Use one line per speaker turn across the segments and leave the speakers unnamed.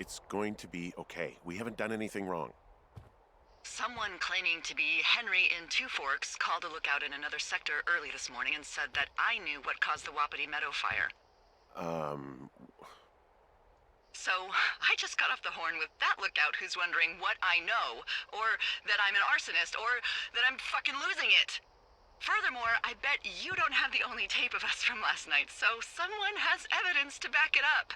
It's going to be okay. We haven't done anything wrong.
Someone claiming to be Henry in Two Forks called a lookout in another sector early this morning and said that I knew what caused the Wapiti Meadow fire. So, I just got off the horn with that lookout who's wondering what I know, or that I'm an arsonist, or that I'm fucking losing it. Furthermore, I bet you don't have the only tape of us from last night, so someone has evidence to back it up.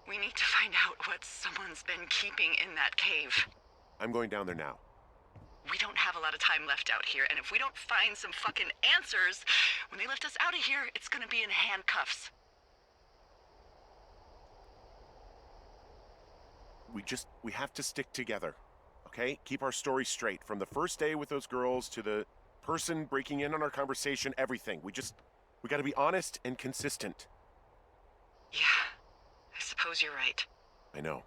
We need to find out what someone's been keeping in that cave.
I'm going down there now.
We don't have a lot of time left out here, and if we don't find some fucking answers, when they lift us out of here, it's gonna be in handcuffs.
We have to stick together, okay? Keep our story straight. From the first day with those girls to the person breaking in on our conversation, everything. We gotta be honest and consistent.
Yeah, I suppose you're right.
I know.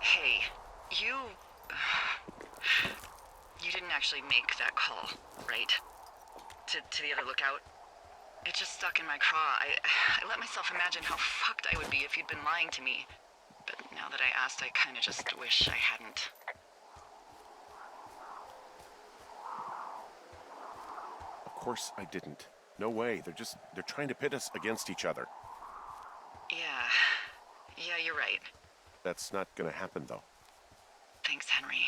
Hey, you didn't actually make that call, right? To the other lookout? It just stuck in my craw. I let myself imagine how fucked I would be if you'd been lying to me. But now that I asked, I kinda just wish I hadn't.
Of course I didn't. No way. They're trying to pit us against each other.
Yeah, you're right.
That's not gonna happen, though.
Thanks, Henry.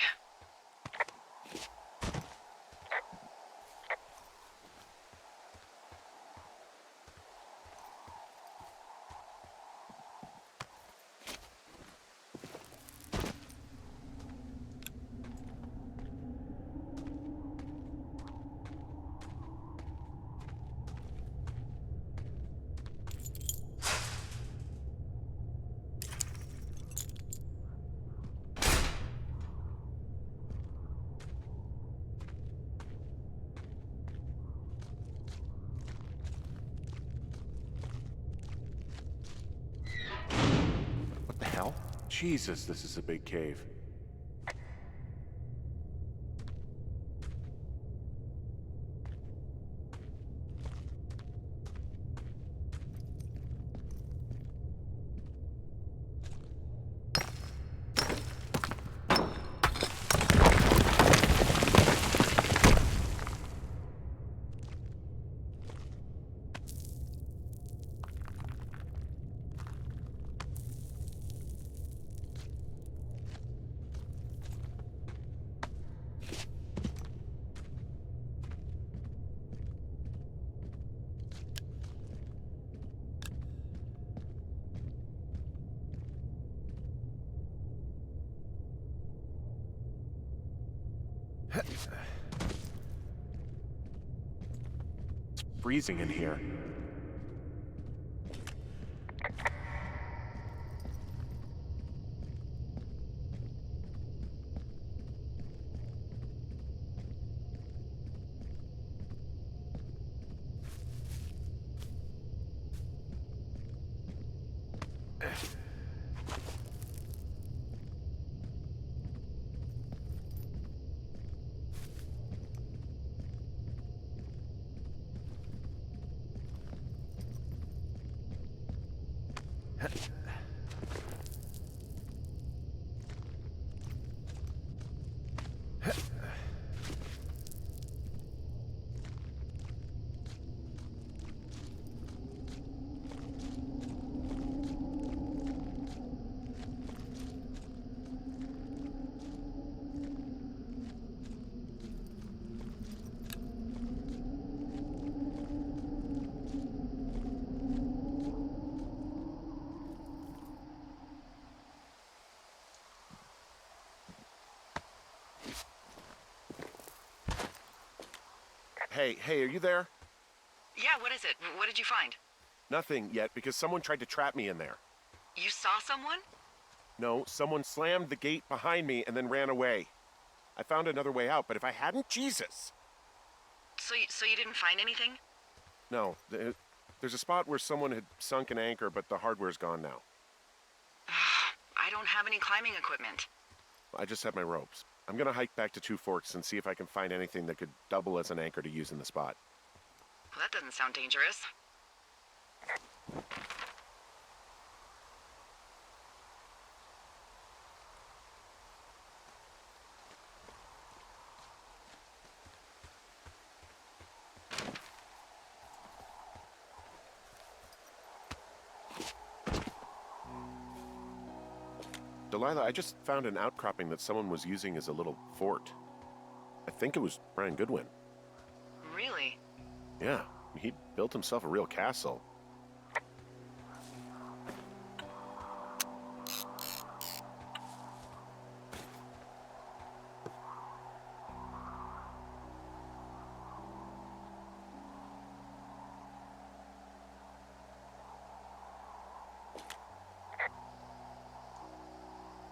What the hell? Jesus, this is a big cave. It's freezing in here. Hey, are you there?
Yeah, what is it? What did you find?
Nothing yet, because someone tried to trap me in there.
You saw someone?
No, someone slammed the gate behind me and then ran away. I found another way out, but if I hadn't, Jesus!
So you didn't find anything?
No, there's a spot where someone had sunk an anchor, but the hardware's gone now.
I don't have any climbing equipment.
I just have my ropes. I'm gonna hike back to Two Forks and see if I can find anything that could double as an anchor to use in the spot.
Well, that doesn't sound dangerous.
Delilah, I just found an outcropping that someone was using as a little fort. I think it was Brian Goodwin.
Really?
Yeah, he built himself a real castle.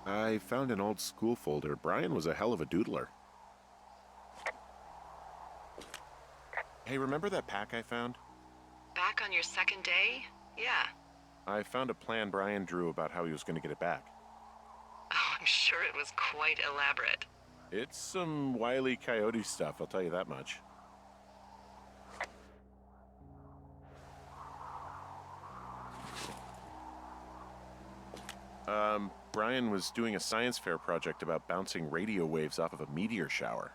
I found an old school folder. Brian was a hell of a doodler. Hey, remember that pack I found?
Back on your second day? Yeah.
I found a plan Brian drew about how he was going to get it back.
Oh, I'm sure it was quite elaborate.
It's some Wile E. Coyote stuff, I'll tell you that much. Brian was doing a science fair project about bouncing radio waves off of a meteor shower.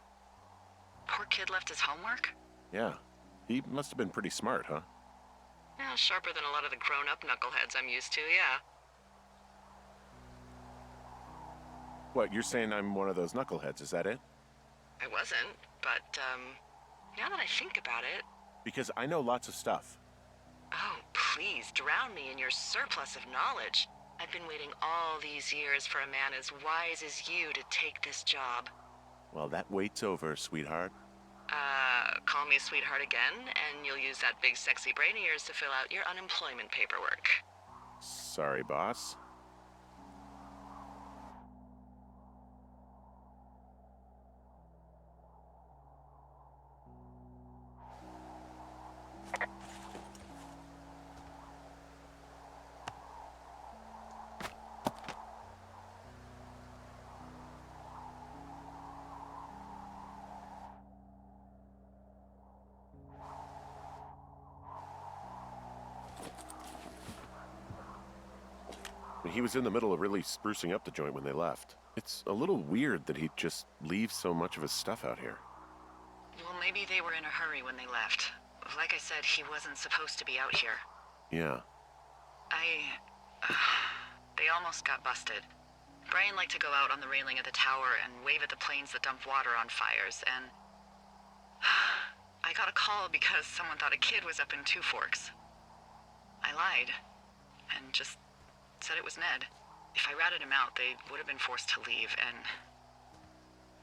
Poor kid left his homework?
Yeah, he must have been pretty smart, huh?
Yeah, sharper than a lot of the grown-up knuckleheads I'm used to, yeah.
What, you're saying I'm one of those knuckleheads, is that it?
I wasn't, but, now that I think about it...
Because I know lots of stuff.
Oh, please, drown me in your surplus of knowledge. I've been waiting all these years for a man as wise as you to take this job.
Well, that wait's over, sweetheart.
Call me sweetheart again, and you'll use that big sexy brain of yours to fill out your unemployment paperwork.
Sorry, boss. He was in the middle of really sprucing up the joint when they left. It's a little weird that he'd just leave so much of his stuff out here.
Well, maybe they were in a hurry when they left. Like I said, he wasn't supposed to be out here.
Yeah.
They almost got busted. Brian liked to go out on the railing of the tower and wave at the planes that dump water on fires, and... I got a call because someone thought a kid was up in Two Forks. I lied, and just said it was Ned. If I ratted him out, they would have been forced to leave, and...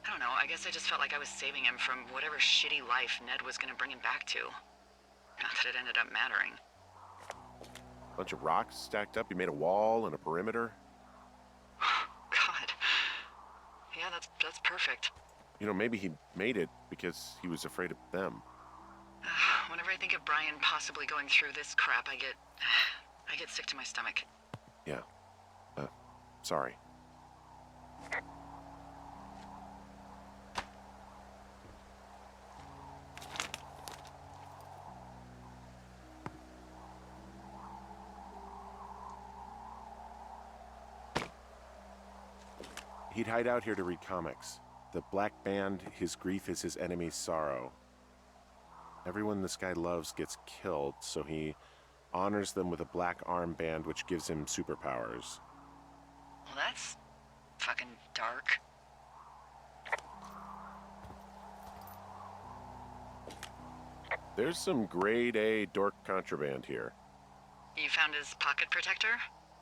I don't know, I guess I just felt like I was saving him from whatever shitty life Ned was gonna bring him back to. Not that it ended up mattering.
Bunch of rocks stacked up. You made a wall and a perimeter.
God. Yeah, that's perfect.
You know, maybe he made it because he was afraid of them.
Whenever I think of Brian possibly going through this crap, I get sick to my stomach.
Yeah. Sorry. He'd hide out here to read comics. The Black Band, his grief is his enemy's sorrow. Everyone this guy loves gets killed, so he honors them with a black armband which gives him superpowers.
Well, that's fucking dark.
There's some grade A dork contraband here.
You found his pocket protector?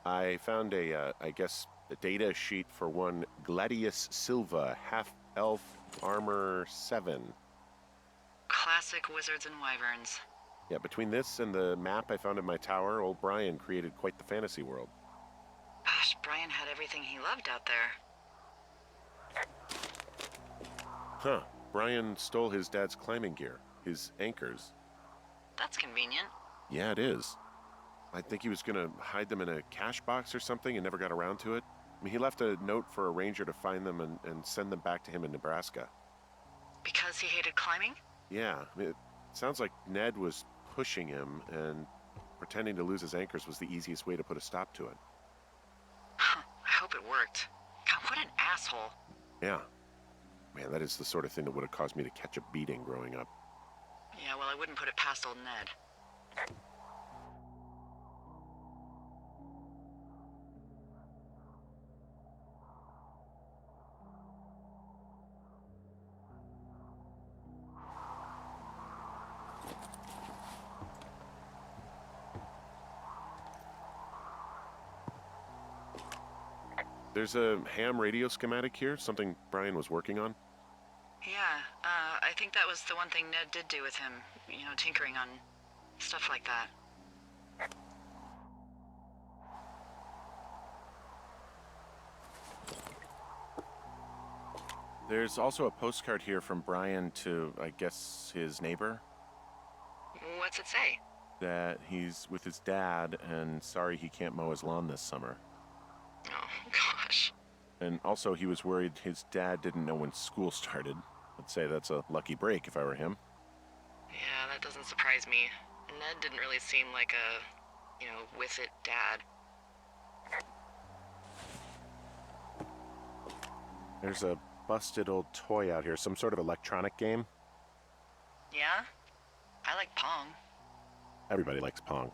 I found a data sheet for one Gladius Silva, half-elf, armor 7.
Classic wizards and wyverns.
Yeah, between this and the map I found in my tower, old Brian created quite the fantasy world.
Gosh, Brian had everything he loved out there.
Huh. Brian stole his dad's climbing gear, his anchors.
That's convenient.
Yeah, it is. I think he was gonna hide them in a cash box or something and never got around to it. I mean, he left a note for a ranger to find them and send them back to him in Nebraska.
Because he hated climbing?
Yeah, I mean, it sounds like Ned was pushing him, and pretending to lose his anchors was the easiest way to put a stop to it.
Huh, I hope it worked. God, what an asshole.
Yeah. Man, that is the sort of thing that would have caused me to catch a beating growing up.
Yeah, well, I wouldn't put it past old Ned.
There's a ham radio schematic here, something Brian was working on.
Yeah, I think that was the one thing Ned did do with him. You know, tinkering on stuff like that.
There's also a postcard here from Brian to, I guess, his neighbor.
What's it say?
That he's with his dad and sorry he can't mow his lawn this summer.
Oh, gosh.
And also he was worried his dad didn't know when school started. I'd say that's a lucky break if I were him.
Yeah, that doesn't surprise me. Ned didn't really seem like a, with it dad.
There's a busted old toy out here, some sort of electronic game.
Yeah? I like Pong.
Everybody likes Pong.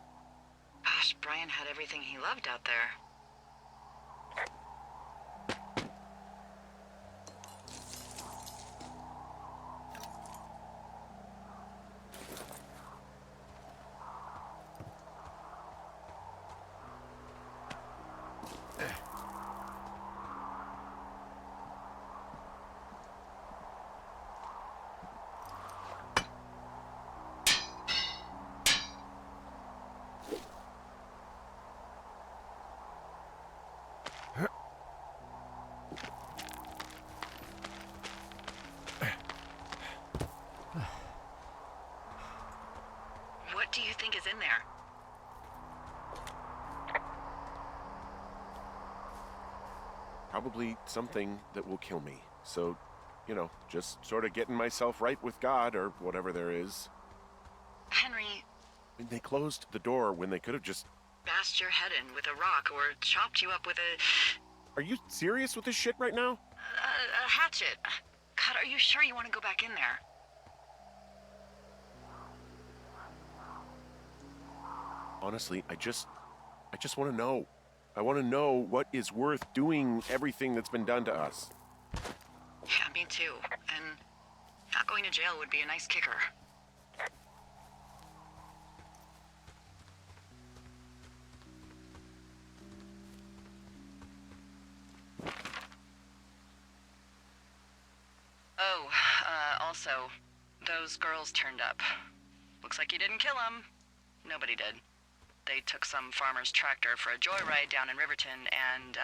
Gosh, Brian had everything he loved out there. What do you think is in there?
Probably something that will kill me. So, just sort of getting myself right with God or whatever there is.
Henry,
I mean, they closed the door when they could have just...
bashed your head in with a rock or chopped you up with
Are you serious with this shit right now?
a hatchet. God, are you sure you want to go back in there?
Honestly, I just want to know. I want to know what is worth doing everything that's been done to us.
Yeah, me too. And not going to jail would be a nice kicker. Oh, also, those girls turned up. Looks like you didn't kill them. Nobody did. They took some farmer's tractor for a joyride down in Riverton and,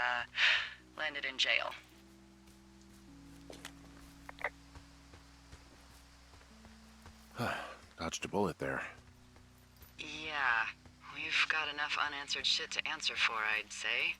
landed in jail.
Dodged a bullet there.
Yeah, we've got enough unanswered shit to answer for, I'd say.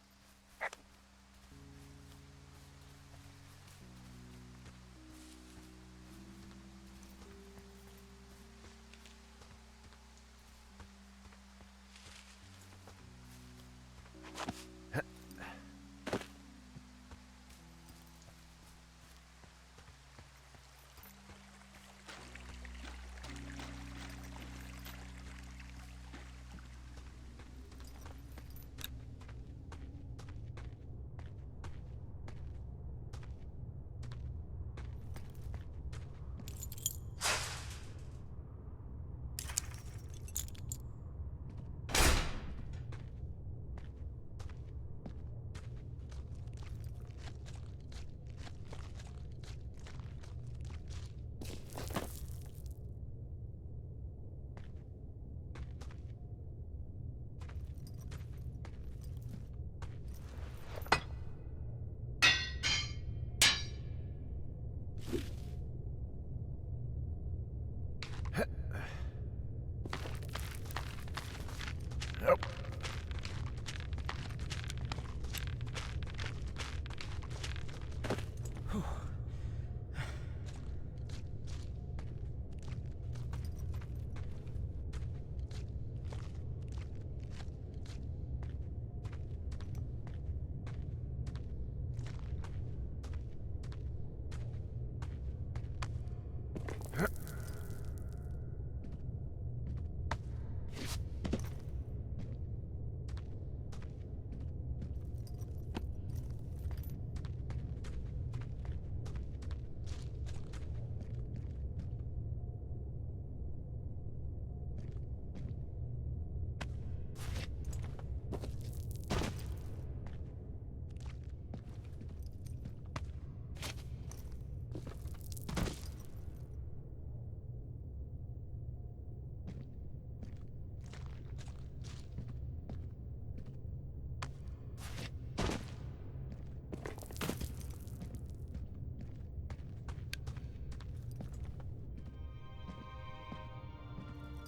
Nope.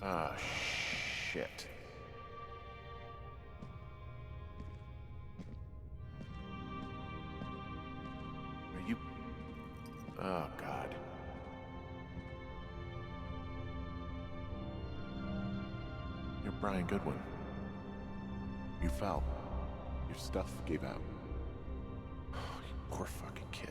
Ah, shit. Are you... Oh, God. You're Brian Goodwin. You fell. Your stuff gave out. Oh, you poor fucking kid.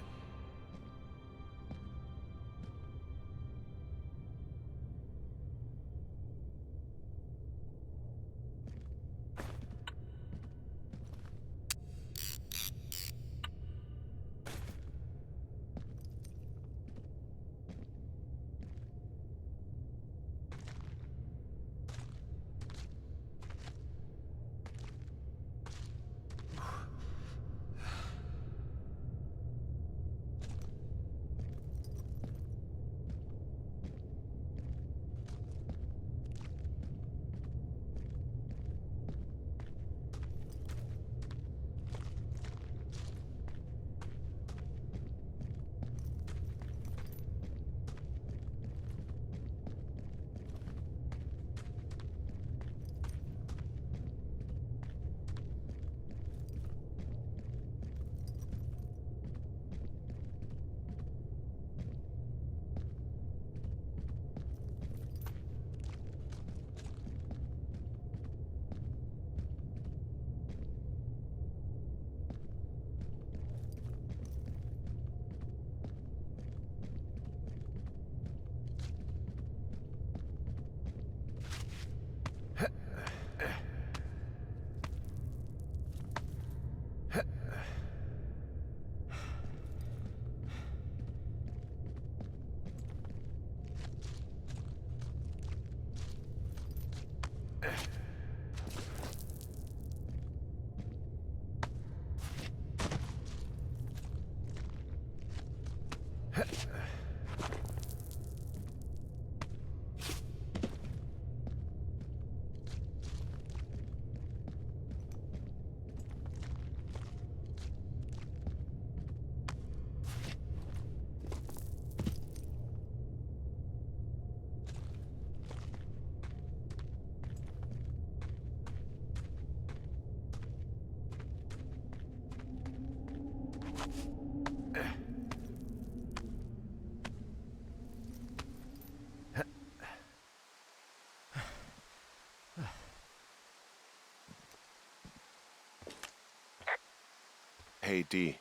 Hey, Dee.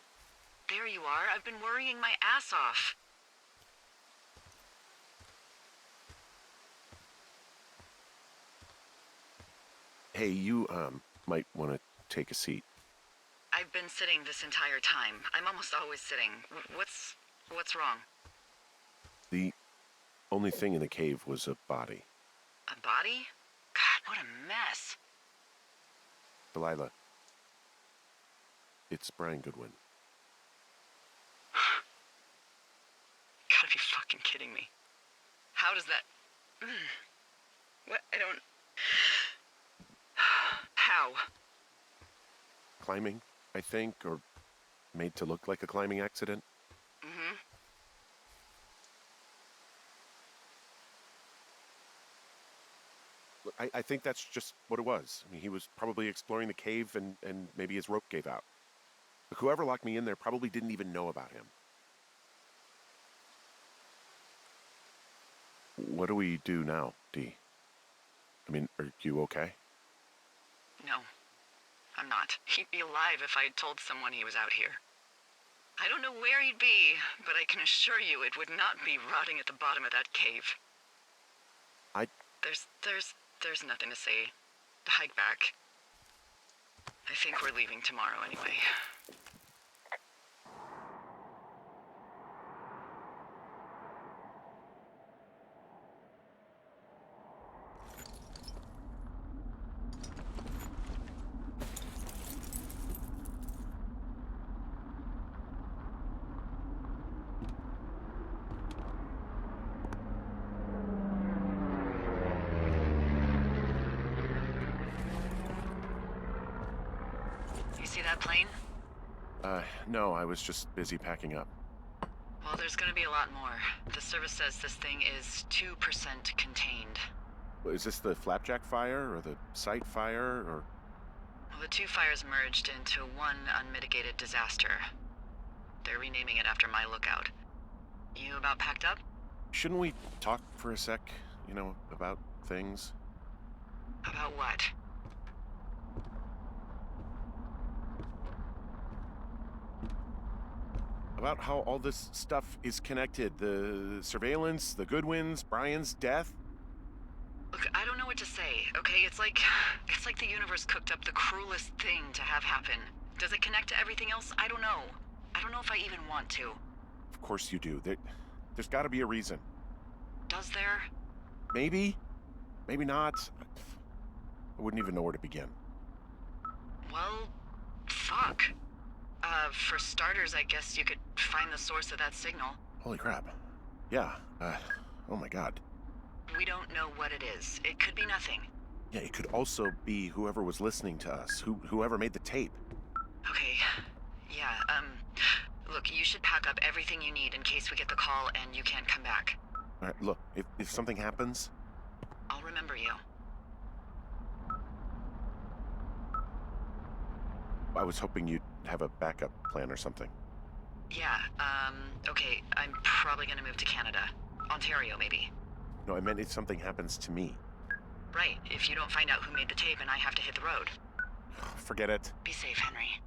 There you are. I've been worrying my ass off.
Hey, you, might want to take a seat.
I've been sitting this entire time. I'm almost always sitting. What's wrong?
The only thing in the cave was a body.
A body? God, what a mess.
Delilah. It's Brian Goodwin.
Gotta be fucking kidding me. How does that... What? I don't... How?
Climbing, I think, or made to look like a climbing accident.
Mm-hmm.
Look, I think that's just what it was. I mean, he was probably exploring the cave and maybe his rope gave out. But whoever locked me in there probably didn't even know about him. What do we do now, Dee? I mean, are you okay?
No, I'm not. He'd be alive if I had told someone he was out here. I don't know where he'd be, but I can assure you it would not be rotting at the bottom of that cave. There's nothing to say. Hike back. I think we're leaving tomorrow anyway. You see that plane?
No, I was just busy packing up.
Well, there's gonna be a lot more. The service says this thing is 2% contained.
Is this the Flapjack fire, or the site fire, or...
Well, the two fires merged into one unmitigated disaster. They're renaming it after my lookout. You about packed up?
Shouldn't we talk for a sec, you know, about things?
About what?
About how all this stuff is connected. The surveillance, the Goodwins, Brian's death.
Look, I don't know what to say, okay? It's like the universe cooked up the cruelest thing to have happen. Does it connect to everything else? I don't know. I don't know if I even want to.
Of course you do. There's gotta be a reason.
Does there?
Maybe. Maybe not. I wouldn't even know where to begin.
Well, fuck. For starters, I guess you could find the source of that signal.
Holy crap. Yeah, oh my god.
We don't know what it is. It could be nothing.
Yeah, it could also be whoever was listening to us, whoever made the tape.
Okay. Yeah, look, you should pack up everything you need in case we get the call and you can't come back.
All right, look, if something happens...
I'll remember you.
I was hoping you'd have a backup plan or something.
Yeah, okay, I'm probably gonna move to Canada. Ontario, maybe.
No, I meant if something happens to me.
Right, if you don't find out who made the tape and I have to hit the road.
Forget it.
Be safe, Henry.